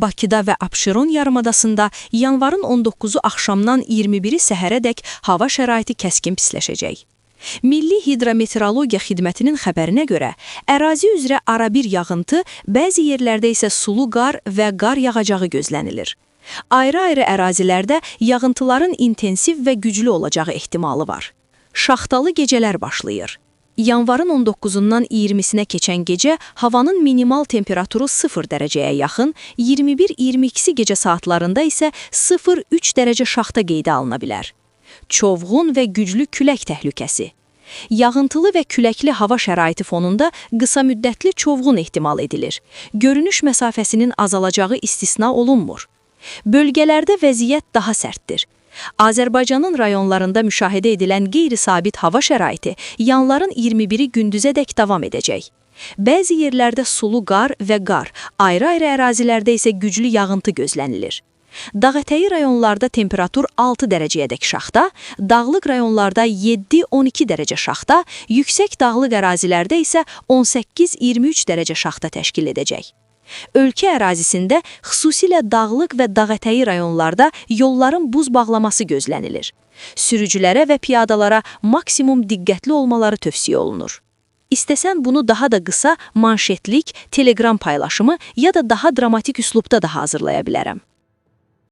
Bakıda və Abşeron yarımadasında yanvarın 19-u axşamdan 21-i səhərədək hava şəraiti kəskin pisləşəcək. Milli Hidrometeorologiya Xidmətinin xəbərinə görə, ərazi üzrə arabir yağıntı, bəzi yerlərdə isə sulu qar və qar yağacağı gözlənilir. Ayrı-ayrı ərazilərdə yağıntıların intensiv və güclü olacağı ehtimalı var. Şaxtalı gecələr başlayır. Yanvarın 19-undan 20-sinə keçən gecə havanın minimal temperaturu 0 dərəcəyə yaxın, 21-22 gecə saatlarında isə 0-3 dərəcə şaxta qeydə alına bilər. Çovğun və güclü külək təhlükəsi. Yağıntılı və küləkli hava şəraiti fonunda qısa müddətli çovğun ehtimal edilir. Görünüş məsafəsinin azalacağı istisna olunmur. Bölgələrdə vəziyyət daha sərtdir. Azərbaycanın rayonlarında müşahidə edilən qeyri-sabit hava şəraiti yanvarın 21-i gündüzədək davam edəcək. Bəzi yerlərdə sulu qar və qar, ayrı-ayrı ərazilərdə isə güclü yağıntı gözlənilir. Dağətəyi rayonlarda temperatur 6 dərəcəyədək şaxta, dağlıq rayonlarda 7-12 dərəcə şaxta, yüksək dağlıq ərazilərdə isə 18-23 dərəcə şaxta təşkil edəcək. Ölkə ərazisində, xüsusilə dağlıq və dağətəyi rayonlarda yolların buz bağlaması gözlənilir. Sürücülərə və piyadalara maksimum diqqətli olmaları tövsiyə olunur. İstəsən bunu daha da qısa, manşetlik, telegram paylaşımı ya da daha dramatik üslubda da hazırlaya bilərəm.